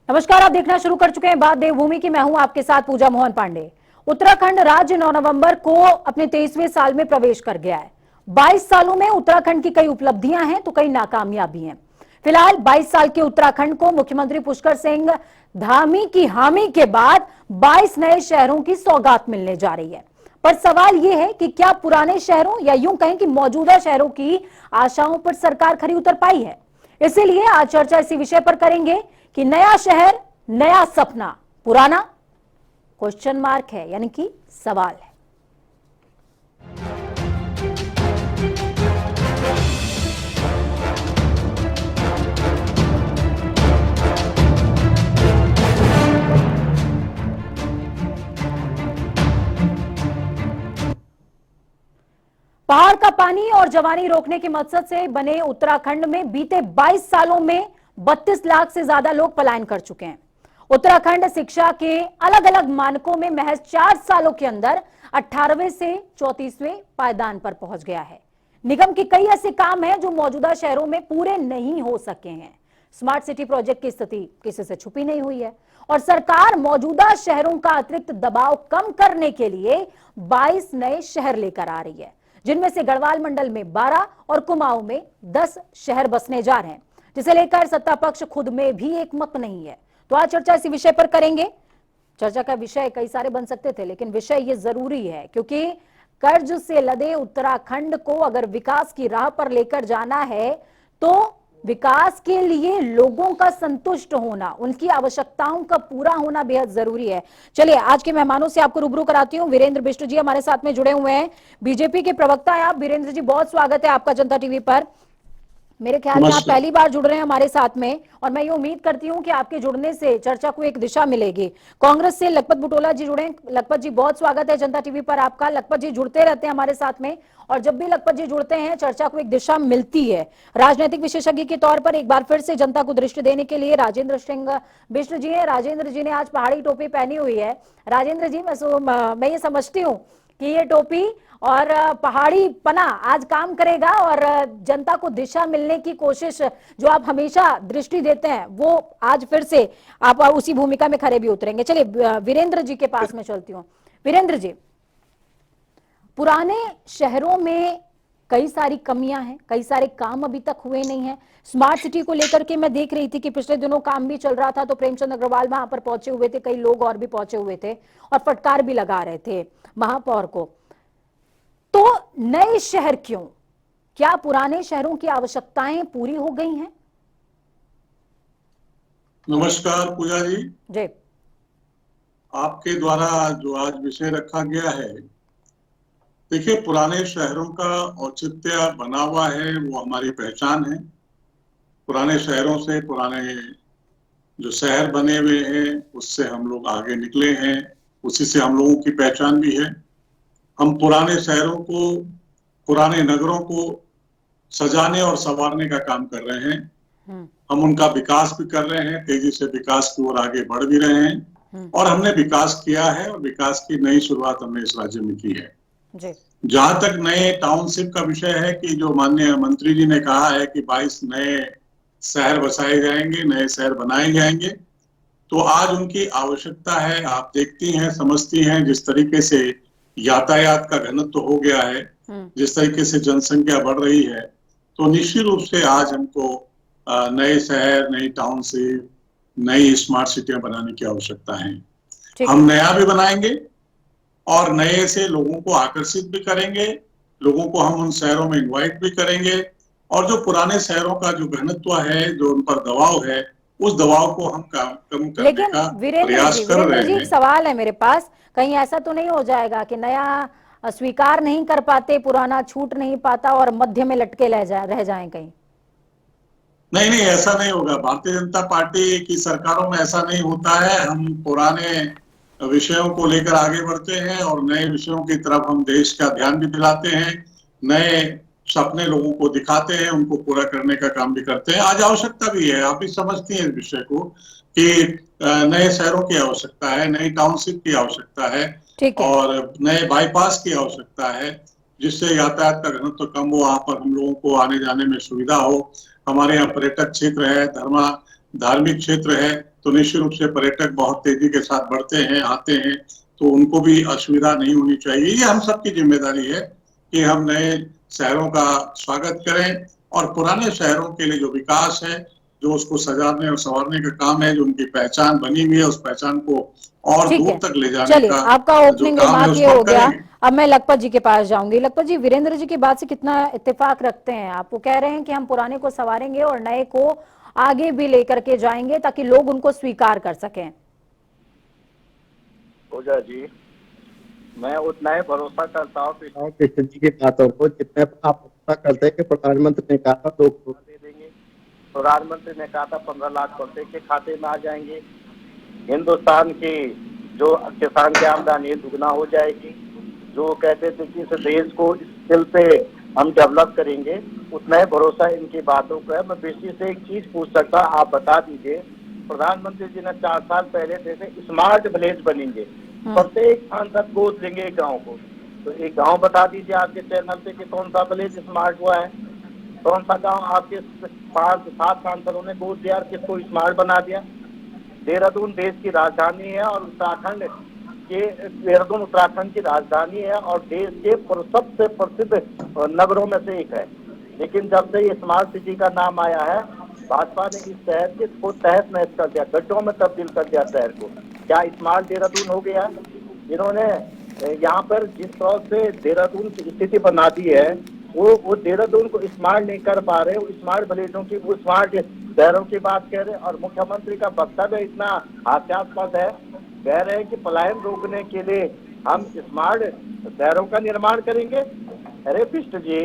नमस्कार, आप देखना शुरू कर चुके हैं बात देवभूमि की। मैं हूं आपके साथ पूजा मोहन पांडे। उत्तराखंड राज्य 9 नवंबर को अपने 23वें साल में प्रवेश कर गया है। 22 सालों में उत्तराखंड की कई उपलब्धियां हैं तो कई नाकामियां भी हैं। फिलहाल 22 साल के उत्तराखंड को मुख्यमंत्री पुष्कर सिंह धामी की हामी के बाद 22 नए शहरों की सौगात मिलने जा रही है। पर सवाल यह है कि क्या पुराने शहरों या यूं कहें कि मौजूदा शहरों की आशाओं पर सरकार खरी उतर पाई है? इसीलिए आज चर्चा इसी विषय पर करेंगे कि नया शहर, नया सपना, पुराना क्वेश्चन मार्क है, यानी कि सवाल है। पहाड़ का पानी और जवानी रोकने के मकसद से बने उत्तराखंड में बीते 22 सालों में 32 लाख से ज्यादा लोग पलायन कर चुके हैं। उत्तराखंड शिक्षा के अलग अलग मानकों में महज 4 सालों के अंदर 18वें से 34वें पायदान पर पहुंच गया है। निगम के कई ऐसे काम हैं जो मौजूदा शहरों में पूरे नहीं हो सके हैं। स्मार्ट सिटी प्रोजेक्ट की स्थिति किसी से छुपी नहीं हुई है और सरकार मौजूदा शहरों का अतिरिक्त दबाव कम करने के लिए 22 नए शहर लेकर आ रही है, जिनमें से गढ़वाल मंडल में 12 और कुमाऊं में 10 शहर बसने जा रहे हैं, जिसे लेकर सत्ता पक्ष खुद में भी एक मत नहीं है। तो आज चर्चा इसी विषय पर करेंगे। चर्चा का विषय कई सारे बन सकते थे, लेकिन विषय ये जरूरी है क्योंकि कर्ज से लदे उत्तराखंड को अगर विकास की राह पर लेकर जाना है तो विकास के लिए लोगों का संतुष्ट होना, उनकी आवश्यकताओं का पूरा होना बेहद जरूरी है। चलिए आज के मेहमानों से आपको रूबरू कराती हूं। वीरेंद्र बिष्ट जी हमारे साथ में जुड़े हुए हैं, बीजेपी के प्रवक्ता है आप। वीरेंद्र जी, बहुत स्वागत है आपका जनता टीवी पर। मेरे ख्याल में आप पहली बार जुड़ रहे हैं हमारे साथ में और मैं ये उम्मीद करती हूं कि आपके जुड़ने से चर्चा को एक दिशा मिलेगी। कांग्रेस से लखपत बुटोला जी जुड़े। लखपत जी, बहुत स्वागत है जनता टीवी पर आपका। लखपत जी जुड़ते रहते हैं हमारे साथ में और जब भी लखपत जी जुड़ते हैं चर्चा को एक दिशा मिलती है। राजनीतिक विशेषज्ञ के तौर पर एक बार फिर से जनता को दृष्टि देने के लिए राजेंद्र सिंह बिष्ट जी हैं। राजेंद्र जी ने आज पहाड़ी टोपी पहनी हुई है। राजेंद्र जी, मैं ये समझती हूँ कि ये टोपी और पहाड़ी पना आज काम करेगा और जनता को दिशा मिलने की कोशिश जो आप हमेशा दृष्टि देते हैं वो आज फिर से आप उसी भूमिका में खरे भी उतरेंगे। चलिए वीरेंद्र जी के पास में चलती हूँ। वीरेंद्र जी, पुराने शहरों में कई सारी कमियां हैं, कई सारे काम अभी तक हुए नहीं हैं। स्मार्ट सिटी को लेकर के मैं देख रही थी कि पिछले दिनों काम भी चल रहा था तो प्रेमचंद अग्रवाल वहां पर पहुंचे हुए थे, कई लोग और भी पहुंचे हुए थे और फटकार भी लगा रहे थे महापौर को। तो नए शहर क्यों? क्या पुराने शहरों की आवश्यकताएं पूरी हो गई हैं? नमस्कार पूजा जी। जी, आपके द्वारा जो आज विषय रखा गया है, देखिए पुराने शहरों का औचित्य बना हुआ है, वो हमारी पहचान है। पुराने शहरों से, पुराने जो शहर बने हुए हैं उससे हम लोग आगे निकले हैं, उसी से हम लोगों की पहचान भी है। हम पुराने शहरों को, पुराने नगरों को सजाने और संवारने का काम कर रहे हैं। हम उनका विकास भी कर रहे हैं, तेजी से विकास की ओर आगे बढ़ भी रहे हैं और हमने विकास किया है और विकास की नई शुरुआत हमने इस राज्य में की है। जहां तक नए टाउनशिप का विषय है कि जो माननीय मंत्री जी ने कहा है कि 22 नए शहर बसाए जाएंगे, नए शहर बनाए जाएंगे, तो आज उनकी आवश्यकता है। आप देखती हैं, समझती हैं, जिस तरीके से यातायात का घनत्व हो गया है, जिस तरीके से जनसंख्या बढ़ रही है, तो निश्चित रूप से आज हमको नए शहर, नई टाउनशिप, नई स्मार्ट सिटियां बनाने की आवश्यकता है। हम नया भी बनाएंगे और नए से लोगों को आकर्षित भी करेंगे, लोगों को हम उन शहरों में इनवाइट भी करेंगे और जो पुराने शहरों का जो घनत्व है, जो उन पर दबाव है, उस दबाव को हम कम करने का प्रयास कर रहे हैं। एक सवाल है मेरे पास, कहीं ऐसा तो नहीं हो जाएगा कि नया स्वीकार नहीं कर पाते, पुराना छूट नहीं पाता और मध्य में लटके रह जाएं कहीं? नहीं नहीं, ऐसा नहीं होगा। भारतीय जनता पार्टी की सरकारों में ऐसा नहीं होता है। हम पुराने विषयों को लेकर आगे बढ़ते हैं और नए विषयों की तरफ हम देश का ध्यान भी दिलाते हैं, नए सपने लोगों को दिखाते हैं, उनको पूरा करने का काम भी करते हैं। आज आवश्यकता भी है, आप भी समझती हैं इस विषय को कि नए शहरों की आवश्यकता है, नई टाउनशिप की आवश्यकता है और नए बाईपास की आवश्यकता है, जिससे यातायात का घनत्व कम हो, वहां पर हम लोगों को आने जाने में सुविधा हो। हमारे यहाँ पर्यटक क्षेत्र है, धार्मिक क्षेत्र है, तो निश्चित रूप से पर्यटक बहुत तेजी के साथ बढ़ते हैं, आते हैं, तो उनको भी असुविधा नहीं होनी चाहिए। ये हम सबकी जिम्मेदारी है कि हम नए शहरों का स्वागत करें और पुराने शहरों के लिए जो विकास है, जो उसको सजाने और संवारने का काम है, जो उनकी पहचान बनी हुई है, उस पहचान को और ठीक दूर है, तक ले जाने चलिए का आपका जो ओपनिंग काम है रिमार्क ये उसको हम हो गया। करेंगे। अब मैं लखपत जी के पास जाऊंगी। लखपत जी, वीरेंद्र जी की बात से कितना इत्तेफाक रखते हैं आप? वो कह रहे हैं कि हम पुराने को संवारेंगे और नए को आगे भी लेकर के जाएंगे ताकि लोग उनको स्वीकार कर सकें। पूजा जी, मैं उतना ही भरोसा करता हूँ कृष्ण जी की बातों को जितने आप भरोसा करते हैं कि प्रधानमंत्री ने कहा था 2 करोड़ दे देंगे, प्रधानमंत्री ने कहा था 15 लाख प्रत्येक के खाते में आ जाएंगे, हिंदुस्तान की जो किसान की आमदनी दुगना हो जाएगी, जो कहते थे कि इस देश को इस स्किल पे हम डेवलप करेंगे, उतना ही भरोसा इनकी बातों को है। मैं बेसिस से एक चीज पूछ सकता, आप बता दीजिए, प्रधानमंत्री जी ने 4 साल पहले थे स्मार्ट विलेज बनेंगे, प्रत्येक सांसद गोद लेंगे एक गाँव को, तो एक गाँव बता दीजिए आपके चैनल पे कि कौन सा विलेज स्मार्ट हुआ है, कौन सा गाँव आपके 5-7 सांसदों ने गोद दिया, किसको स्मार्ट बना दिया। देहरादून देश की राजधानी है और देहरादून उत्तराखंड की राजधानी है और देश के सबसे प्रसिद्ध नगरों में से एक है, लेकिन जब से ये स्मार्ट सिटी का नाम आया है, भाजपा ने इस शहर को तहस नहस कर दिया, गड्ढों में तब्दील कर दिया शहर को। क्या स्मार्ट देहरादून हो गया? इन्होंने यहाँ पर जिस तरह से देहरादून की स्थिति बना दी है, वो देहरादून को स्मार्ट नहीं कर पा रहे, वो स्मार्ट विलेजों की, वो स्मार्ट शहरों की बात कह रहे हैं। और मुख्यमंत्री का वक्तव्य इतना हास्यास्पद है, कह रहे हैं कि पलायन रोकने के लिए हम स्मार्ट शहरों का निर्माण करेंगे। अरे बिष्ट जी,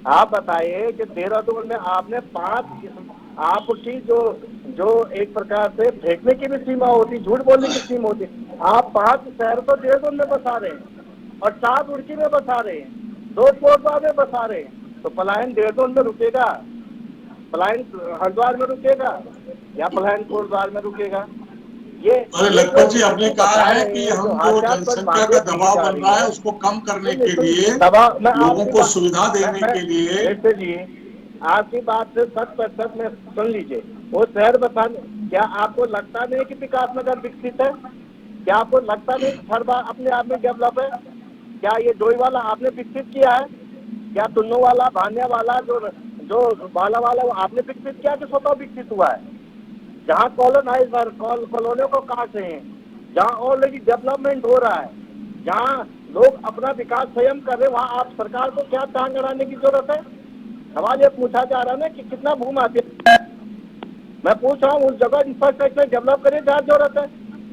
आप बताइए कि देहरादून में आपने 5 आपकी जो एक प्रकार से फेंकने की भी सीमा होती, झूठ बोलने की सीमा होती, आप 5 शहर तो देहरादून में बसा रहे हैं और 4 रुड़की में बसा रहे हैं, 2 कोटवा में बसा रहे हैं, तो पलायन देहरादून में रुकेगा, पलायन हरिद्वार में रुकेगा या पलायन कोटद्वार में रुकेगा? ये अरे लखपत जी, आपने कहा है कि हम जो जनसंख्या का दबाव बन रहा है उसको कम करने के लिए, लोगों को सुविधा देने के लिए। जी आपकी बात से 100% में सुन लीजिए, वो शहर बताने, क्या आपको लगता नहीं कि विकासनगर विकसित है? क्या आपको लगता नहीं कि हर बार अपने आप में डेवलप है? क्या ये डोई वाला आपने विकसित किया है? क्या टुन्नू वाला, भानिया वाला, जो बाला वाला, वो आपने विकसित किया कि स्वतः विकसित हुआ है? जहाँ कॉलोनियों को काट रहे हैं, जहाँ ऑलरेडी डेवलपमेंट हो रहा है, जहाँ लोग अपना विकास स्वयं कर रहे हैं, वहाँ आप सरकार को क्या टांग अड़ाने की जरूरत है? सवाल ये पूछा जा रहा है ना कि कितना भूमि आती है, मैं पूछ रहा हूँ उस जगह इंफ्रास्ट्रक्चर डेवलप करे जहाँ जरूरत है।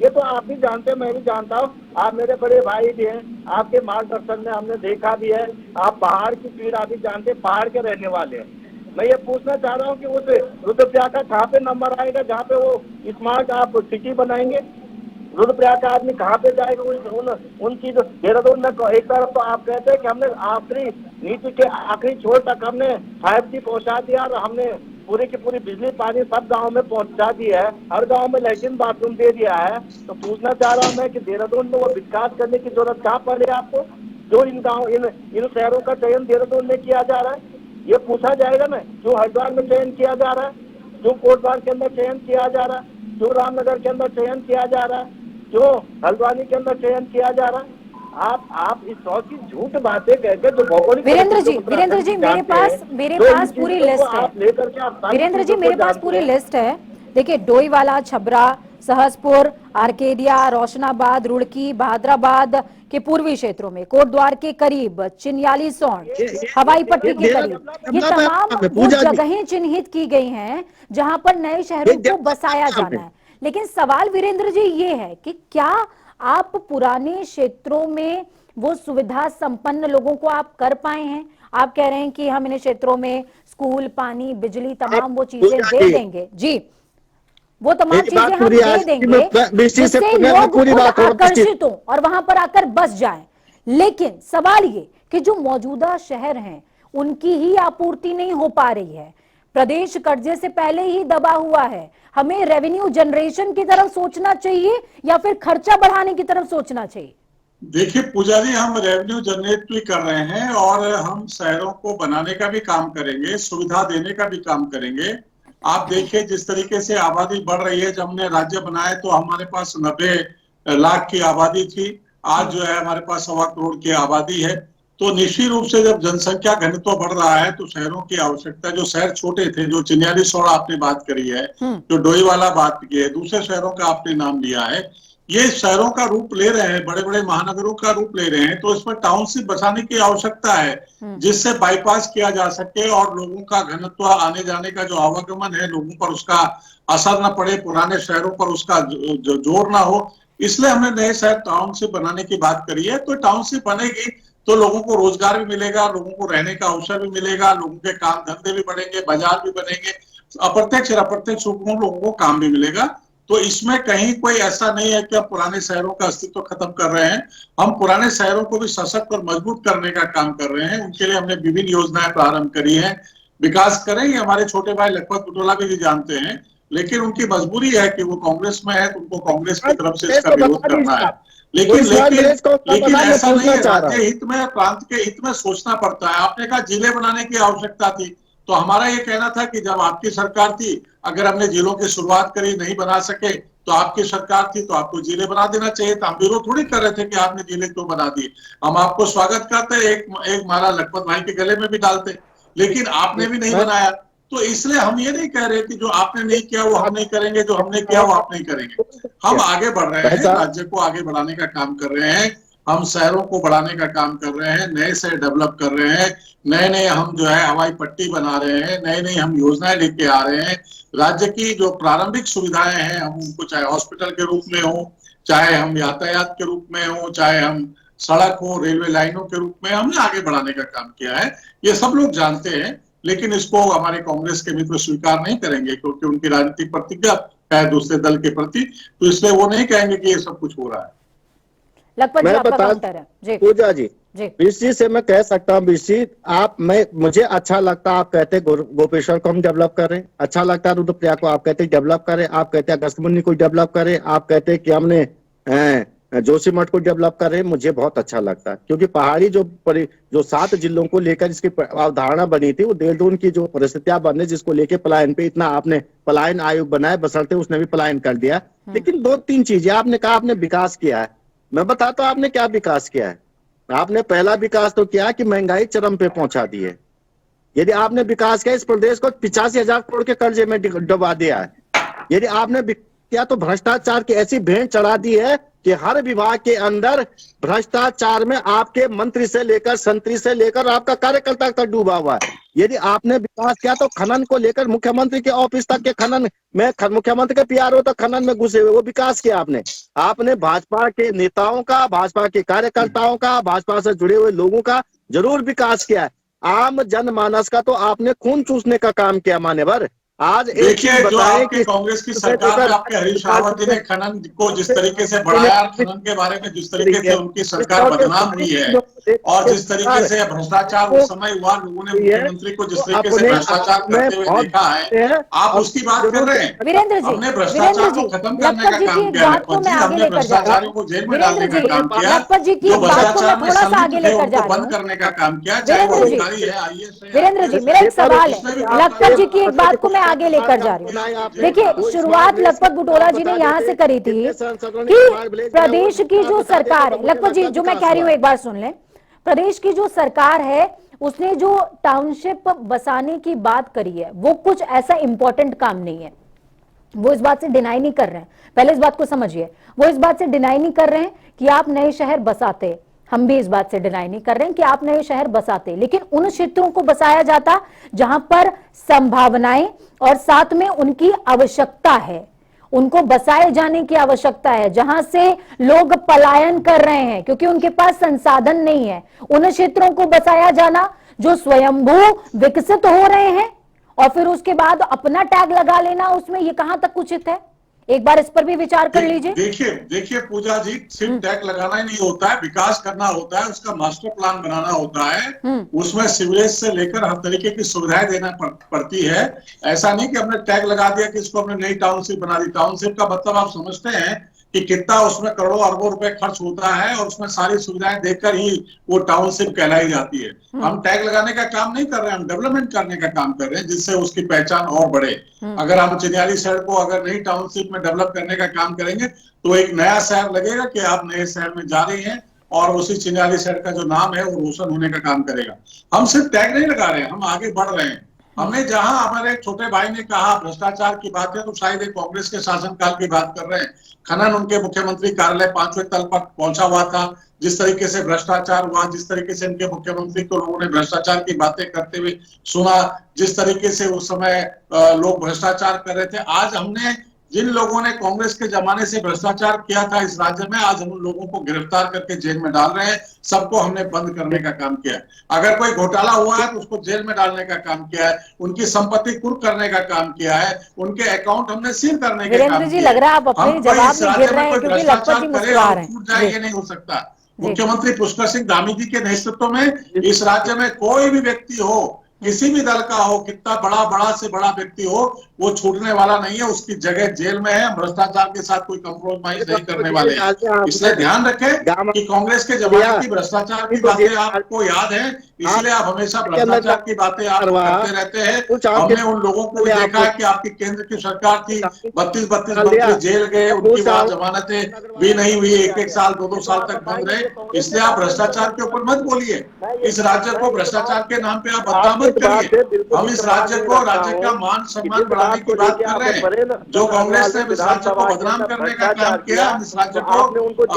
ये तो आप भी जानते हैं, मैं भी जानता हूँ, आप मेरे बड़े भाई भी हैं, आपके मार्गदर्शन में हमने देखा भी है, आप पहाड़ की पीड़ा भी जानते हैं, पहाड़ के रहने वाले हैं। मैं ये पूछना चाह रहा हूँ कि उस रुद्रप्रयाग का कहाँ पे नंबर आएगा जहाँ पे वो स्मार्ट आप सिटी बनाएंगे? रुद्रप्रयाग का आदमी कहाँ पे जाएगा? उन चीज देहरादून में एक तरफ तो आप कहते हैं कि हमने आखिरी नीति के आखिरी छोर तक हमने 5G पहुंचा दिया और हमने पूरी की पूरी बिजली पानी सब गांव में पहुंचा दिया है, हर गांव में लैट्रिन बाथरूम दे दिया है। तो पूछना चाह रहा हूं मैं कि देहरादून में वो विकास करने की जरूरत कहाँ पड़े आपको, जो इन शहरों का चयन देहरादून में किया जा रहा है? ये पूछा जाएगा ना, क्यों हरिद्वार में चयन किया जा रहा है, क्यों कोटद्वार के अंदर चयन किया जा रहा है, क्यों रामनगर के अंदर चयन किया जा रहा है, क्यों हल्द्वानी के अंदर चयन किया जा रहा है? आप इस तरह की झूठ बातें कहकर जो भौगोलिक वीरेंद्र जी मेरे पास पूरी लिस्ट है। वीरेंद्र जी मेरे पास पूरी लिस्ट है। देखिए, डोईवाला, छबरा, सहसपुर, आर्केडिया, रोशनाबाद, रुड़की, बहादुराबाद के पूर्वी क्षेत्रों में, कोटद्वार के करीब, चिन्याली सोन, हवाई पट्टी के करीब, ये तमाम वो जगहें चिन्हित की गई हैं जहां पर नए शहरों को बसाया जाना है। लेकिन सवाल वीरेंद्र जी ये है कि क्या आप पुराने क्षेत्रों में वो सुविधा संपन्न लोगों को आप कर पाए हैं? आप कह रहे हैं कि हम इन क्षेत्रों में स्कूल, पानी, बिजली, तमाम वो चीजें दे देंगे। जी, वो तमाम चीजें हम दे देंगे जिससे लोग खुद आकर्षित हों और वहां पर आकर बस जाएं। लेकिन सवाल ये कि जो मौजूदा शहर हैं उनकी ही आपूर्ति नहीं हो पा रही है। प्रदेश कर्जे से पहले ही दबा हुआ है। हमें रेवेन्यू जनरेशन की तरफ सोचना चाहिए या फिर खर्चा बढ़ाने की तरफ सोचना चाहिए? देखिए पूजा जी, हम रेवेन्यू जनरेट भी कर रहे हैं और हम शहरों को बनाने का भी काम करेंगे, सुविधा देने का भी काम करेंगे। आप देखिए जिस तरीके से आबादी बढ़ रही है, जब हमने राज्य बनाए तो हमारे पास 90 लाख की आबादी थी। आज जो है हमारे पास 1.25 करोड़ की आबादी है। तो निश्चित रूप से जब जनसंख्या घनत्व बढ़ रहा है तो शहरों की आवश्यकता, जो शहर छोटे थे, जो चिन्याली सौड़ा आपने बात करी है, जो डोईवाला बात की है, दूसरे शहरों का आपने नाम लिया है, ये शहरों का रूप ले रहे हैं, बड़े बड़े महानगरों का रूप ले रहे हैं। तो इसमें टाउनशिप बसाने की आवश्यकता है जिससे बाईपास किया जा सके और लोगों का घनत्व, आने जाने का जो आवागमन है, लोगों पर उसका असर न पड़े, पुराने शहरों पर उसका जोर ना हो। इसलिए हमने नए शहर टाउनशिप बनाने की बात करी है। तो टाउनशिप बनेगी तो लोगों को रोजगार भी मिलेगा, लोगों को रहने का अवसर भी मिलेगा, लोगों के काम धंधे भी बढ़ेंगे, बाजार भी बनेंगे, अप्रत्यक्ष और अप्रत्यक्ष रूप में लोगों को काम भी मिलेगा। तो इसमें कहीं कोई ऐसा नहीं है कि हम पुराने शहरों का अस्तित्व खत्म कर रहे हैं। हम पुराने शहरों को भी सशक्त और मजबूत करने का काम कर रहे हैं। उनके लिए हमने विभिन्न योजनाएं प्रारंभ करी है। विकास करें, ये हमारे छोटे भाई लखपत बुटोला भी जानते हैं, लेकिन उनकी मजबूरी है कि वो कांग्रेस में है, तो उनको कांग्रेस की तरफ से इसका विरोध करना है। लेकिन ऐसा नहीं है, राज्य हित में, प्रांत के हित में सोचना पड़ता है। आपने कहा जिले बनाने की आवश्यकता थी, तो हमारा ये कहना था कि जब आपकी सरकार थी, अगर हमने जिलों की शुरुआत करी, नहीं बना सके, तो आपकी सरकार थी तो आपको जिले बना देना चाहिए था। हम विरोध थोड़ी कर रहे थे कि आपने जिले क्यों बना दिए। हम आपको स्वागत करते, एक माला लखपत भाई के गले में भी डालते, लेकिन आपने भी नहीं बनाया। तो इसलिए हम ये नहीं कह रहे कि जो आपने नहीं किया वो हम नहीं करेंगे, जो हमने किया वो आप नहीं करेंगे। हम आगे बढ़ रहे हैं, राज्य को आगे बढ़ाने का काम कर रहे हैं, हम शहरों को बढ़ाने का काम कर रहे हैं, नए शहर डेवलप कर रहे हैं, नए नए हम जो है हवाई पट्टी बना रहे हैं, नए नए हम योजनाएं लेके आ रहे हैं। राज्य की जो प्रारंभिक सुविधाएं हैं, हम उनको चाहे हॉस्पिटल के रूप में हो, चाहे हम यातायात के रूप में हो, चाहे हम सड़क हो, रेलवे लाइनों के रूप में, हमने आगे बढ़ाने का काम किया है। ये सब लोग जानते हैं, लेकिन इसको हमारे कांग्रेस के मित्र स्वीकार नहीं करेंगे क्योंकि उनकी राजनीतिक प्रतिज्ञा है दूसरे दल के प्रति। तो इसलिए वो नहीं कहेंगे कि ये सब कुछ हो रहा है। लखपत जी आपका काउंटर है जी। पूजा जी, बीसी से मैं कह सकता हूँ, बीसी मुझे अच्छा लगता है आप कहते गोपेश्वर को हम डेवलप करें, अच्छा लगता है रुद्रप्रयाग को आप कहते डेवलप करें, आप कहते अगस्त्यमुनि को डेवलप करें, आप कहते कि हमने जोशीमठ को डेवलप करें। मुझे बहुत अच्छा लगता है क्योंकि पहाड़ी जो 7 जिलों को लेकर इसकी अवधारणा बनी थी, वो देहरादून की जो परिस्थितियां बने, जिसको लेके पलायन पे इतना आपने पलायन आयोग बनाया, बसरते उसने भी पलायन कर दिया। लेकिन 2-3 चीजें आपने कहा, आपने विकास किया है। मैं बताता हूं आपने क्या विकास किया है। आपने पहला विकास तो किया कि महंगाई चरम पे पहुंचा दी है। यदि आपने विकास किया, इस प्रदेश को 85,000 करोड़ के कर्जे में डुबा दिया है। यदि आपने किया तो भ्रष्टाचार की ऐसी भेंट चढ़ा दी है कि हर विभाग के अंदर भ्रष्टाचार में आपके मंत्री से लेकर संतरी से लेकर आपका कार्यकर्ता तक डूबा हुआ है। यदि आपने विकास किया तो खनन को लेकर मुख्यमंत्री के ऑफिस तक के खनन में, मुख्यमंत्री के पीआरओ तक खनन में घुसे हुए, वो विकास किया आपने भाजपा के नेताओं का, भाजपा के कार्यकर्ताओं का, भाजपा से जुड़े हुए लोगों का जरूर विकास किया है। आम जनमानस का तो आपने खून चूसने का काम किया मान्यवर। आज देखिए, जो आपके कांग्रेस की सरकार में आपके हरीश रावत जी ने खनन को जिस तरीके से बढ़ाया, खनन के बारे में जिस तरीके से उनकी सरकार बदनाम हुई है, और जिस तरीके से भ्रष्टाचार उस समय हुआ, लोगों ने मुख्यमंत्री को जिस तरीके से भ्रष्टाचार करते हुए देखा है, आप उसकी बात कर रहे हैं। वीरेंद्र जी, हमने भ्रष्टाचार को खत्म करने का काम किया है, हमने भ्रष्टाचारियों को जेल में डालने का काम किया, जो भ्रष्टाचार में संलिप्त थे उनको बंद करने का काम किया, चाहे वो अधिकारी है, आईएएस है। वीरेंद्र जी, मेरा एक सवाल है, लखपत जी की एक बात को मैं आगे लेकर जा रही हूँ। देखिए, शुरुआत लखपत बुटोला जी ने यहाँ से करी थी कि प्रदेश की जो सरकार है, लखपत जी जो मैं कह रही हूँ एक बार सुन लें, प्रदेश की जो सरकार है उसने जो टाउनशिप बसाने की बात करी है वो कुछ ऐसा इंपॉर्टेंट काम नहीं है। वो इस बात से डिनाई नहीं कर रहे हैं, पहले इस बात को समझिए, वो इस बात से डिनाई नहीं कर रहे हैं कि आप नए शहर बसाते, हम भी इस बात से डिनाई नहीं कर रहे हैं कि आप नए शहर बसाते, लेकिन उन क्षेत्रों को बसाया जाता जहां पर संभावनाएं और साथ में उनकी आवश्यकता है, उनको बसाए जाने की आवश्यकता है, जहां से लोग पलायन कर रहे हैं क्योंकि उनके पास संसाधन नहीं है। उन क्षेत्रों को बसाया जाना जो स्वयंभू विकसित हो रहे हैं और फिर उसके बाद अपना टैग लगा लेना उसमें, ये कहां तक उचित है? एक बार इस पर भी विचार कर लीजिए। देखिए पूजा जी, सिर्फ टैग लगाना ही नहीं होता है, विकास करना होता है, उसका मास्टर प्लान बनाना होता है, उसमें सीवरेज से लेकर हर तरीके की सुविधाएं देना पड़ती है। ऐसा नहीं कि हमने टैग लगा दिया कि इसको हमने नई टाउनशिप बना दी। टाउनशिप का मतलब आप समझते हैं कि कितना उसमें करोड़ों अरबों रुपए खर्च होता है और उसमें सारी सुविधाएं देखकर ही वो टाउनशिप कहलाई जाती है। हम टैग लगाने का काम नहीं कर रहे हैं, हम डेवलपमेंट करने का काम कर रहे हैं जिससे उसकी पहचान और बढ़े। अगर हम चिन्याली शहर को अगर नई टाउनशिप में डेवलप करने का काम करेंगे तो एक नया शहर लगेगा कि आप नए शहर में जा रहे हैं और उसी चिन्याली शहर का जो नाम है वो रोशन होने का काम करेगा। हम सिर्फ टैग नहीं लगा रहे हैं, हम आगे बढ़ रहे हैं। हमने जहां हमारे छोटे भाई ने कहा भ्रष्टाचार की बात है तो शायद एक कांग्रेस के शासनकाल की बात कर रहे हैं। खनन उनके मुख्यमंत्री कार्यालय 5वें तल पर पहुंचा हुआ था। जिस तरीके से भ्रष्टाचार हुआ, जिस तरीके से इनके मुख्यमंत्री को लोगों ने भ्रष्टाचार की बातें करते हुए सुना, जिस तरीके से उस समय लोग भ्रष्टाचार कर रहे थे, आज हमने जिन लोगों ने कांग्रेस के जमाने से भ्रष्टाचार किया था इस राज्य में, आज हम उन लोगों को गिरफ्तार करके जेल में डाल रहे हैं। सबको हमने बंद करने का काम किया है। अगर कोई घोटाला हुआ है तो उसको जेल में डालने का काम किया है, उनकी संपत्ति कुर्क करने का काम किया है, उनके अकाउंट हमने सील करने का काम जी, लग रहा है आप अपने जवाब में गिर रहे हैं क्योंकि लखपत जी मुस्कुरा रहे हैं। छूट जाए ये नहीं हो सकता। मुख्यमंत्री पुष्कर सिंह धामी जी के नेतृत्व में इस राज्य में कोई भी व्यक्ति हो, किसी भी दल का हो, कितना बड़ा से बड़ा व्यक्ति हो, वो छूटने वाला नहीं है। उसकी जगह जेल में है। भ्रष्टाचार के साथ कोई कंप्रोमाइज नहीं करने वाले हैं। इसलिए ध्यान रखें कि कांग्रेस के जमाने की भ्रष्टाचार की बातें आपको याद है, इसलिए आप हमेशा भ्रष्टाचार की बातें आप करते रहते हैं। हमने उन लोगों को भी देखा है कि आपकी केंद्र की सरकार थी, 32 मंत्री जेल गए, उनकी वहां जमानतें भी नहीं हुई, 1 साल 2 साल तक बंद रहे। इसलिए आप भ्रष्टाचार के ऊपर मत बोलिए। इस राज्य को भ्रष्टाचार के नाम पे आप बदनाम मत करिए। हम इस राज्य को, राज्य का मान सम्मान बढ़ाने की बात कर रहे हैं। जो कांग्रेस ने इस राज्य को बदनाम करने का काम किया, हम इस राज्य को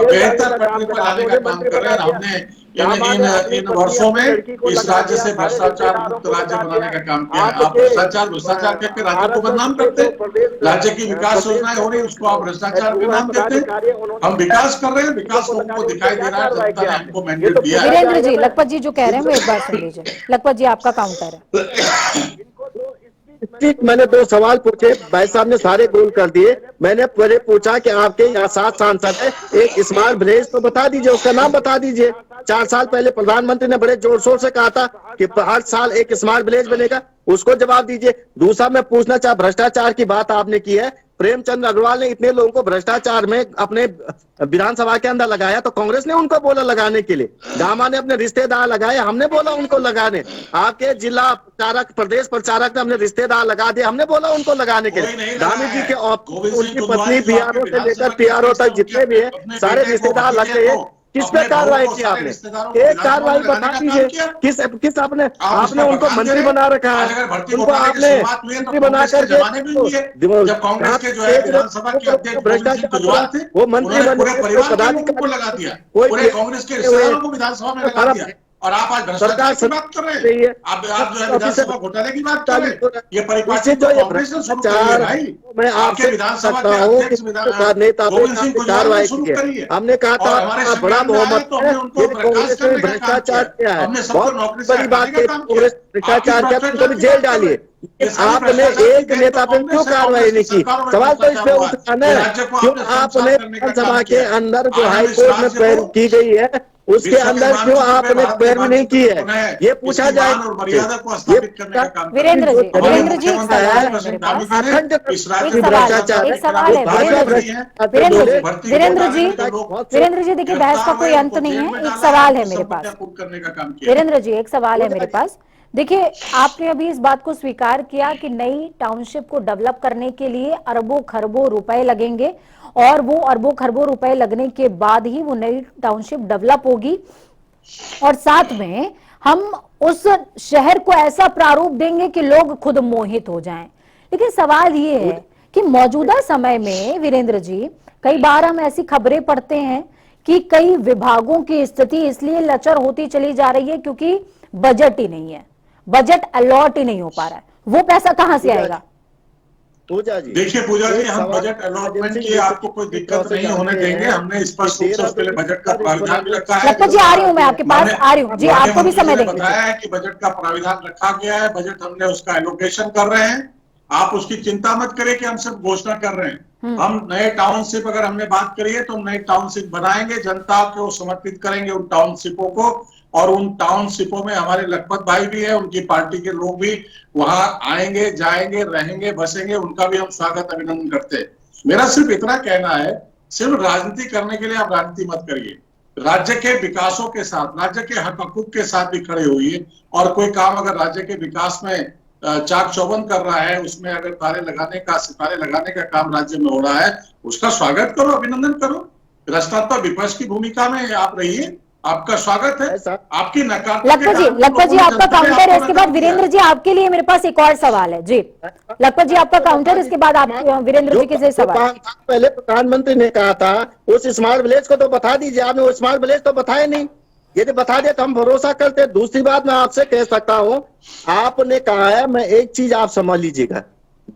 बेहतर पटरी पर लाने का काम कर रहे हैं। हमने इन वर्षों में इस राज्य से भ्रष्टाचार मुक्त राज्य बनाने का काम किया है। आप भ्रष्टाचार करके राज्य को बदनाम करते हैं। राज्य की विकास योजनाएं हो रही है उसको आप भ्रष्टाचार के नाम देते हैं। हम विकास कर रहे हैं, विकास लोगों को दिखाई दे रहा है, जनता ने हमको मैंडेट दिया है। वीरेंद्र जी, लखपत जी जो कह रहे हैं वो एक बार सुन लीजिए। लखपत जी, आपका काउंटर है। मैंने 2 सवाल पूछे, भाई साहब ने सारे गोल कर दिए। मैंने पहले पूछा कि आपके यहाँ 7 सांसद है, एक स्मार्ट विलेज तो बता दीजिए, उसका नाम बता दीजिए। 4 साल पहले प्रधानमंत्री ने बड़े जोर शोर से कहा था कि हर साल एक स्मार्ट विलेज बनेगा, उसको जवाब दीजिए। दूसरा मैं पूछना चाह, भ्रष्टाचार की बात आपने की है, प्रेमचंद अग्रवाल ने इतने लोगों को भ्रष्टाचार में अपने विधानसभा के अंदर लगाया तो कांग्रेस ने उनको बोला लगाने के लिए। गामा ने अपने रिश्तेदार लगाए, हमने बोला उनको लगाने। आपके जिला प्रचारक, प्रदेश प्रचारक ने अपने रिश्तेदार लगा दिए, हमने बोला उनको लगाने के लिए। धामी जी के उनकी पत्नी पीआरओ से लेकर पीआरओ तक जितने भी है सारे रिश्तेदार लग गए हैं। किस पे कार्रवाई की आपने? एक कार्रवाई बता दीजिए। किस आपने उनको मंत्री बना रखा है, उनको आपने मंत्री बना करके भ्रष्टाचार, वो मंत्री लगा दिया, पूरे कांग्रेस के रिश्तेदारों को विधानसभा में लगा दिया। और आप आज भ्रष्टाचार की बात कर रहे हैं, आप जो है विधानसभा घोटाले की बात कर रहे हैं। ये परिपाटी तो कांग्रेस ने शुरू करी है भाई। मैं आपसे विधानसभा के अध्यक्ष नेता कार्रवाई की है। हमने कहा था बड़ा बहुमत कांग्रेस ने भ्रष्टाचार किया है, बहुत बड़ी बात है। कांग्रेस भ्रष्टाचार किया तो उनको भी जेल डालिए। आपने एक नेता पे क्यों कार्रवाई नहीं की? सवाल तो इस पे उठाना है, क्यों आपने विधानसभा के अंदर जो हाईकोर्ट में पैरवी की गई है उसके अंदर क्यों आपने पैरवी नहीं की है, ये पूछा जाए। वीरेंद्र जी वीरेंद्र जी देखिए, बहस का कोई अंत नहीं है। एक सवाल है मेरे पास वीरेंद्र जी, एक सवाल है मेरे पास। देखिए, आपने अभी इस बात को स्वीकार किया कि नई टाउनशिप को डेवलप करने के लिए अरबों खरबों रुपए लगेंगे और वो अरबों खरबों रुपए लगने के बाद ही वो नई टाउनशिप डेवलप होगी और साथ में हम उस शहर को ऐसा प्रारूप देंगे कि लोग खुद मोहित हो जाएं। लेकिन सवाल ये है कि मौजूदा समय में वीरेंद्र जी, कई बार हम ऐसी खबरें पढ़ते हैं कि कई विभागों की स्थिति इसलिए लचर होती चली जा रही है क्योंकि बजट ही नहीं है, बजट अलॉट ही नहीं हो पा रहा है। वो पैसा कहां से आएगा? देखिए पूजा जी, हम बजट अलॉटमेंट की आपको कोई दिक्कत नहीं होने देंगे। हमने स्पष्ट रूप से उसके लिए बजट का प्राविधान भी रखा है। जी आ रही हूँ मैं आपके पास, आ रही हूँ जी, आपको भी समय देंगे। बताया है कि बजट का प्राविधान रखा गया है, बजट हमने उसका एलोकेशन कर रहे हैं। आप उसकी चिंता मत करिए कि हम सब घोषणा कर रहे हैं। हम नए टाउनशिप, अगर हमने बात करी है तो हम नए टाउनशिप बनाएंगे, जनता को समर्पित करेंगे उन टाउनशिपों को। और उन टाउनशिपों में हमारे लखपत भाई भी है, उनकी पार्टी के लोग भी वहां आएंगे, जाएंगे, रहेंगे, बसेंगे, उनका भी हम स्वागत अभिनंदन करते हैं। मेरा सिर्फ इतना कहना है सिर्फ राजनीति करने के लिए आप राजनीति मत करिए, राज्य के विकासों के साथ, राज्य के हक हकूक के साथ भी खड़े होइए। और कोई काम अगर राज्य के विकास में चाक चौबंद कर रहा है, उसमें अगर सितारे लगाने का काम राज्य में हो रहा है, उसका स्वागत करो, अभिनंदन करो। रचनात्मक विपक्ष की भूमिका में आप रहिए, आपका स्वागत है। आपकी नकारात्मक लखपत जी आपका काउंटर है, इसके बाद वीरेंद्र जी आपके लिए मेरे पास एक और सवाल है। जी लखपत जी आपका काउंटर, इसके बाद आप वीरेंद्र जी के सवाल। पहले प्रधानमंत्री ने कहा था उस स्मार्ट विलेज को तो बता दीजिए, आपने वो स्मार्ट विलेज तो बताया नहीं। यदि बता दे तो हम भरोसा करते। दूसरी बात मैं आपसे कह सकता हूँ, आपने कहा है, मैं एक चीज आप समझ लीजिएगा,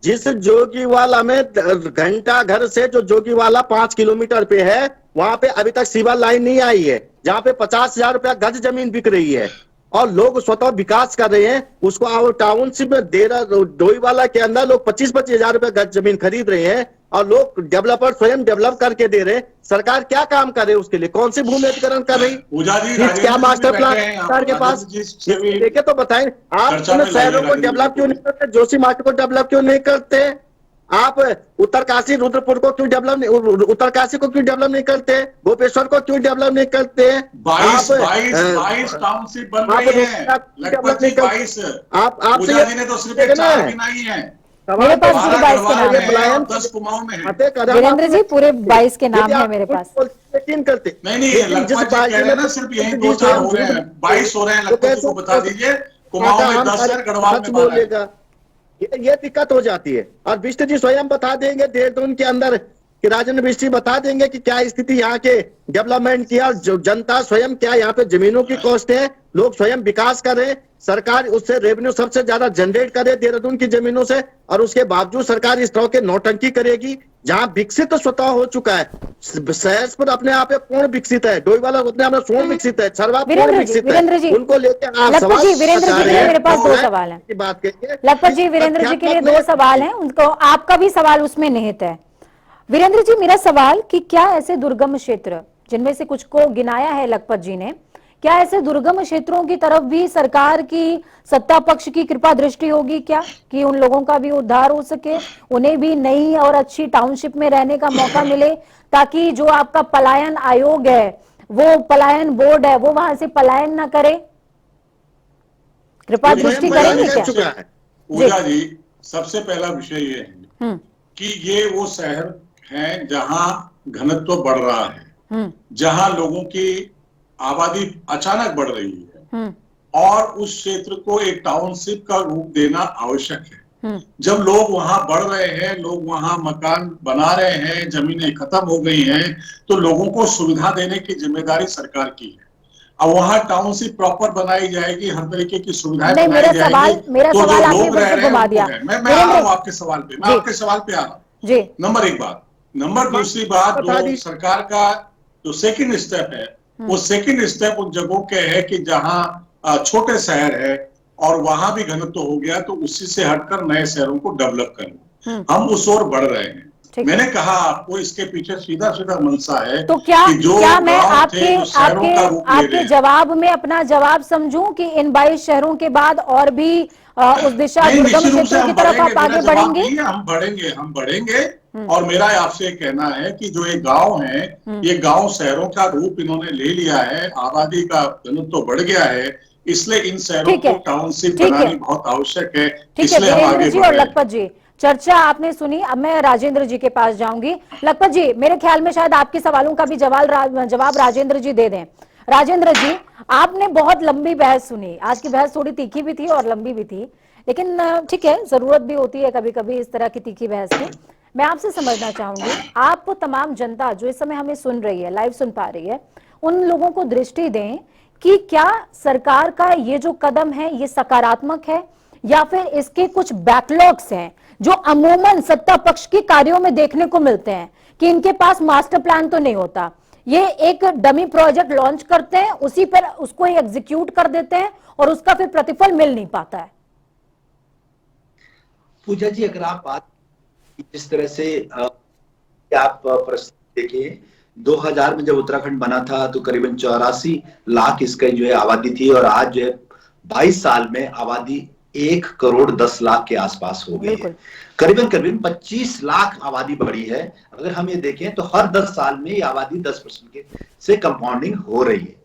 जिस जोगीवाला में घंटा घर से जो जोगीवाला 5 किलोमीटर पे है, वहां पे अभी तक सीवर लाइन नहीं आई है, जहां पे 50,000 रुपया गज जमीन बिक रही है और लोग स्वतः विकास कर रहे हैं। उसको टाउनशिप में डोईवाला के अंदर लोग 25-25 हजार रुपया गज जमीन खरीद रहे हैं और लोग डेवलपर स्वयं डेवलप करके दे रहे हैं। सरकार क्या काम कर रही है उसके लिए? कौन सी भूमि अधिग्रहण कर रही? क्या मास्टर प्लान सरकार के पास देखे तो बताएं। आप शहरों को डेवलप क्यों नहीं करते? जोशी मार्केट को डेवलप क्यों नहीं करते? आप उत्तरकाशी रुद्रपुर को क्यों डेवलप नहीं, उत्तरकाशी को क्यों डेवलप नहीं करते? गोपेश्वर को क्यों डेवलप नहीं करते? 22 टाउनशिप बन रही है। लगभग 22 आपसे ने तो सिर्फ 4 गिनाई है। मेरे पास पूरे 22 के नाम है। 10 कुमाऊं में है। वीरेंद्र जी पूरे 22 के नाम है मेरे पास। यकीन करते नहीं, लगभग कह रहे हैं ना, सिर्फ यही 2-4 हो रहे हैं, 22 हो रहे हैं। लगभग को बता दीजिए, कुमाऊं में 10 है, गढ़वाल में 12 है। ये दिक्कत हो जाती है। और बिष्ट जी स्वयं बता देंगे देहरादून के अंदर कि राजेंद्र बिष्ट जी बता देंगे कि क्या स्थिति यहाँ के डेवलपमेंट की, और जो जनता स्वयं क्या यहाँ पे जमीनों की कॉस्ट है, लोग स्वयं विकास कर रहे हैं, सरकार उससे रेवेन्यू सबसे ज्यादा जनरेट करे देहरादून की जमीनों से, और उसके बावजूद सरकार इस तरह के नौटंकी करेगी। जहां विकसित तो स्वतः हो चुका है, सहसपुर अपने आप में पूर्ण विकसित है, डोईवाला अपने आप में पूर्ण विकसित है, छरवा पूर्ण विकसित है। उनको लेकर आप लखपत जी वीरेंद्र जी के लिए मेरे पास 2 सवाल है। बात करिए लखपत जी वीरेंद्र जी के लिए 2 सवाल हैं, उनको आपका भी सवाल उसमें निहित है। वीरेंद्र जी मेरा सवाल कि क्या ऐसे दुर्गम क्षेत्र, जिनमें से कुछ को गिनाया है लखपत जी ने, क्या ऐसे दुर्गम क्षेत्रों की तरफ भी सरकार की सत्ता पक्ष की कृपा दृष्टि होगी क्या, कि उन लोगों का भी उद्धार हो सके, उन्हें भी नई और अच्छी टाउनशिप में रहने का मौका मिले, ताकि जो आपका पलायन आयोग है, वो पलायन बोर्ड है, वो वहां से पलायन ना करे? कृपा दृष्टि करेंगे क्या? पूजा जी, सबसे पहला विषय ये है कि ये वो शहर है जहां घनत्व बढ़ रहा है, जहां लोगों की आबादी अचानक बढ़ रही है, और उस क्षेत्र को एक टाउनशिप का रूप देना आवश्यक है। जब लोग वहां बढ़ रहे हैं, लोग वहां मकान बना रहे हैं, जमीनें खत्म हो गई हैं, तो लोगों को सुविधा देने की जिम्मेदारी सरकार की है। अब वहां टाउनशिप प्रॉपर बनाई जाएगी, हर तरीके की सुविधाएं बनाई जाएगी। मेरा तो सवाल जो आपने लोग रह रहे घुमा दिया। मैं आ रहा हूँ आपके सवाल पे, मैं आपके सवाल पे आ रहा हूँ। नंबर 1 बात। नंबर दूसरी बात, जो सरकार का जो सेकंड स्टेप है, वो सेकंड स्टेप उन जगहों के है कि जहां छोटे शहर है और वहां भी घनत्व हो गया, तो उसी से हटकर नए शहरों को डेवलप करना। हम उस ओर बढ़ रहे हैं। मैंने कहा आपको इसके पीछे सीधा मंशा है। तो क्या मैं आपके जवाब में अपना जवाब समझूं कि इन 22 शहरों के बाद और भी उस दिशा दुर्गम क्षेत्रों की तरफ आप आगे बढ़ेंगे? हम बढ़ेंगे। और मेरा आपसे कहना है कि जो ये गांव है, ये गांव शहरों का रूप इन्होंने ले लिया है, आबादी का घनत्व बढ़ गया है, इसलिए इन शहरों को टाउनशिप बनानी बहुत आवश्यक है। इसलिए हम आगे बढ़ रहे हैं। लखपत जी, चर्चा आपने सुनी, अब मैं राजेंद्र जी के पास जाऊंगी। लखपत जी, मेरे ख्याल में शायद आपके सवालों का भी जवाब राजेंद्र जी दे दें। राजेंद्र जी, आपने बहुत लंबी बहस सुनी, आज की बहस थोड़ी तीखी भी थी और लंबी भी थी, लेकिन ठीक है, जरूरत भी होती है कभी कभी इस तरह की तीखी बहस की। मैं आपसे समझना चाहूंगी, आप तमाम जनता जो इस समय हमें सुन रही है, लाइव सुन पा रही है, उन लोगों को दृष्टि दें कि क्या सरकार का ये जो कदम है ये सकारात्मक है, या फिर इसके कुछ बैकलॉग्स हैं जो अमूमन सत्ता पक्ष के कार्यों में देखने को मिलते हैं, कि इनके पास मास्टर प्लान तो नहीं होता, ये एक डमी प्रोजेक्ट लॉन्च करते हैं, उसी पर उसको एग्जीक्यूट कर देते हैं और उसका फिर प्रतिफल मिल नहीं पाता है। पूजा जी, अगर आप बात जिस तरह से आप प्रश्न देखिए, 2000 में जब उत्तराखंड बना था तो करीबन 84 लाख इसका जो है आबादी थी, और आज जो है 22 साल में आबादी 1,10,00,000 के आसपास हो गई है। बिल्कुल। करीबन करीबन 25 लाख आबादी बढ़ी है। अगर हम ये देखें तो हर 10 साल में ये आबादी 10% के से कंपाउंडिंग हो रही है।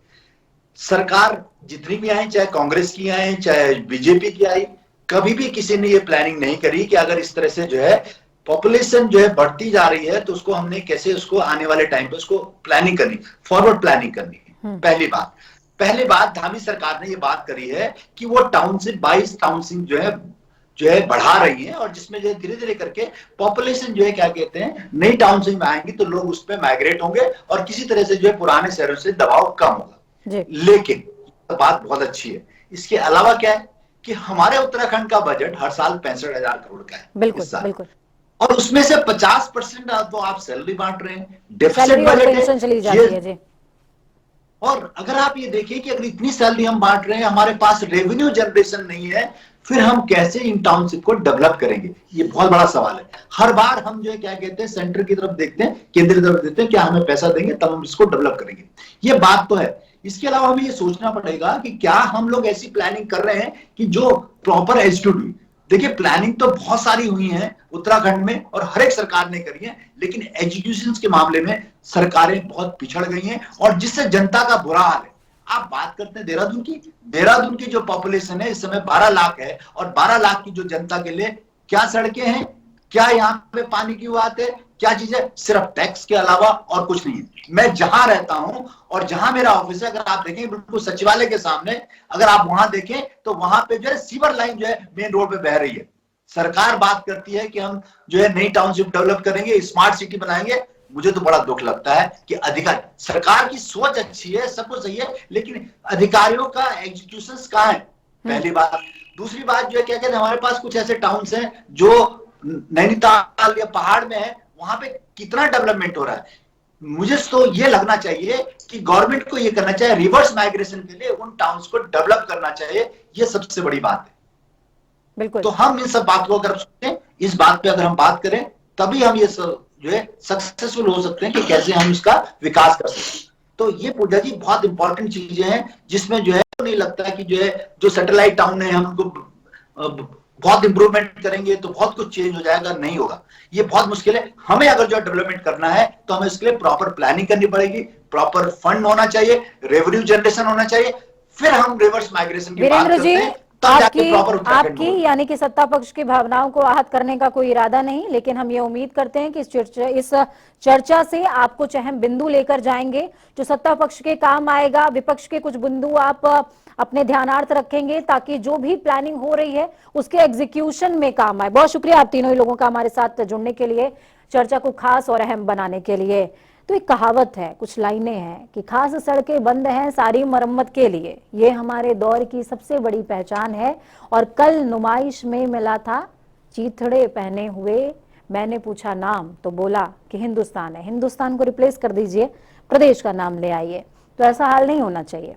सरकार जितनी भी आई, चाहे कांग्रेस की आई चाहे बीजेपी की आई, कभी भी किसी ने ये प्लानिंग नहीं करी कि अगर इस तरह से जो है पॉपुलेशन जो है बढ़ती जा रही है तो उसको हमने कैसे उसको आने वाले टाइम पे उसको प्लानिंग करनी, फॉरवर्ड प्लानिंग करनी है। पहली बात धामी सरकार ने ये बात करी है कि वो टाउनशिप 22 टाउनशिप जो है बढ़ा रही है, और जिसमें जो है धीरे धीरे करके पॉपुलेशन जो है क्या कहते हैं नई टाउनशिप में आएंगी तो लोग उस पर माइग्रेट होंगे और किसी तरह से जो है पुराने शहरों से दबाव कम होगा। लेकिन बात बहुत अच्छी है, इसके अलावा क्या है कि हमारे उत्तराखंड का बजट हर साल 65,000 करोड़ का है। बिल्कुल। और उसमें से 50% तो आप सैलरी बांट रहे हैं, डेफिसिट पेंशन चली जाती है जी। और अगर आप ये देखिए कि अगर इतनी सैलरी हम बांट रहे हैं, हमारे पास रेवेन्यू जनरेशन नहीं है, फिर हम कैसे इन टाउनशिप को डेवलप करेंगे? ये बहुत बड़ा सवाल है। हर बार हम जो है क्या कहते हैं सेंटर की तरफ देखते हैं, केंद्र की तरफ देखते हैं, क्या हमें पैसा देंगे तब हम इसको डेवलप करेंगे। ये बात तो है। इसके अलावा हमें ये सोचना पड़ेगा कि क्या हम लोग ऐसी प्लानिंग कर रहे हैं कि जो प्रॉपर एजुकेट। देखिए प्लानिंग तो बहुत सारी हुई है उत्तराखंड में और हर एक सरकार ने करी है, लेकिन एजुकेशन के मामले में सरकारें बहुत पिछड़ गई हैं और जिससे जनता का बुरा हाल है। आप बात करते हैं देहरादून की जो पॉपुलेशन है इस समय 12 लाख है, और 12 लाख की जो जनता के लिए क्या सड़कें हैं, क्या यहाँ पे पानी की बात है, क्या चीजें, सिर्फ टैक्स के अलावा और कुछ नहीं है। मैं जहां रहता हूं और जहां मेरा ऑफिस है, अगर आप देखें बिल्कुल सचिवालय के सामने, अगर आप वहां देखें तो वहां पे जो है सीवर लाइन जो है मेन रोड पे बह रही है। सरकार बात करती है कि हम जो है नई टाउनशिप डेवलप करेंगे, स्मार्ट सिटी बनाएंगे। मुझे तो बड़ा दुख लगता है कि अधिकारी, सरकार की सोच अच्छी है, सब कुछ सही है, लेकिन अधिकारियों का एग्जीक्यूशन कहाँ है? पहली बात। दूसरी बात जो है क्या कहते हैं, हमारे पास कुछ ऐसे टाउन्स हैं जो नैनीताल या पहाड़ में है, वहां पे कितना डेवलपमेंट हो रहा है। मुझे तो ये लगना चाहिए कि गवर्नमेंट को ये करना चाहिए, रिवर्स माइग्रेशन के लिए उन टाउन्स को डेवलप करना चाहिए। ये सबसे बड़ी बात है। बिल्कुल। तो हम इन सब बात को अगर सोचें, इस बात पे अगर हम बात करें, तभी हम ये जो है सक्सेसफुल हो सकते हैं कि कैसे हम इसका विकास कर सकते हैं। तो ये पूजा जी बहुत इंपॉर्टेंट चीजें हैं जिसमें जो है नहीं लगता कि जो है जो सैटेलाइट टाउन है हम उनको बहुत इंप्रूवमेंट करेंगे तो बहुत कुछ चेंज हो जाएगा, नहीं होगा। ये बहुत मुश्किल है। हमें अगर जो डेवलपमेंट करना है तो हमें इसके लिए प्रॉपर प्लानिंग करनी पड़ेगी, प्रॉपर फंड होना चाहिए, रेवेन्यू जनरेशन होना चाहिए, फिर हम रिवर्स माइग्रेशन की बात करते हैं। आपकी यानी कि सत्ता पक्ष की भावनाओं को आहत करने का कोई इरादा नहीं, लेकिन हम ये उम्मीद करते हैं कि इस चर्चा से आप कुछ अहम बिंदु लेकर जाएंगे जो सत्ता पक्ष के काम आएगा। विपक्ष के कुछ बिंदु आप अपने ध्यानार्थ रखेंगे ताकि जो भी प्लानिंग हो रही है उसके एग्जीक्यूशन में काम आए। बहुत शुक्रिया आप तीनों ही लोगों का हमारे साथ जुड़ने के लिए, चर्चा को खास और अहम बनाने के लिए। तो एक कहावत है, कुछ लाइनें हैं कि खास सड़कें बंद हैं सारी मरम्मत के लिए, ये हमारे दौर की सबसे बड़ी पहचान है। और कल नुमाइश में मिला था चीथड़े पहने हुए, मैंने पूछा नाम तो बोला कि हिंदुस्तान है। हिंदुस्तान को रिप्लेस कर दीजिए, प्रदेश का नाम ले आइए। तो ऐसा हाल नहीं होना चाहिए।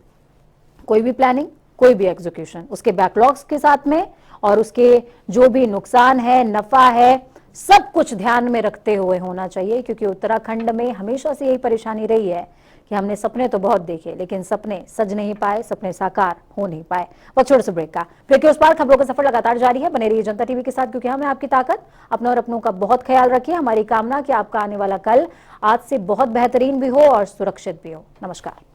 कोई भी प्लानिंग, कोई भी एग्जीक्यूशन उसके बैकलॉग्स के साथ में और उसके जो भी नुकसान है, नफा है, सब कुछ ध्यान में रखते हुए होना चाहिए। क्योंकि उत्तराखंड में हमेशा से यही परेशानी रही है कि हमने सपने तो बहुत देखे लेकिन सपने सज नहीं पाए, सपने साकार हो नहीं पाए। वक्त छोटे से ब्रेक का, ब्रेक के उस पार खबरों का सफर लगातार जारी है। बने रहिए जनता टीवी के साथ, क्योंकि हमें आपकी ताकत। अपना और अपनों का बहुत ख्याल रखिए। हमारी कामना कि आपका आने वाला कल आज से बहुत बेहतरीन भी हो और सुरक्षित भी हो। नमस्कार।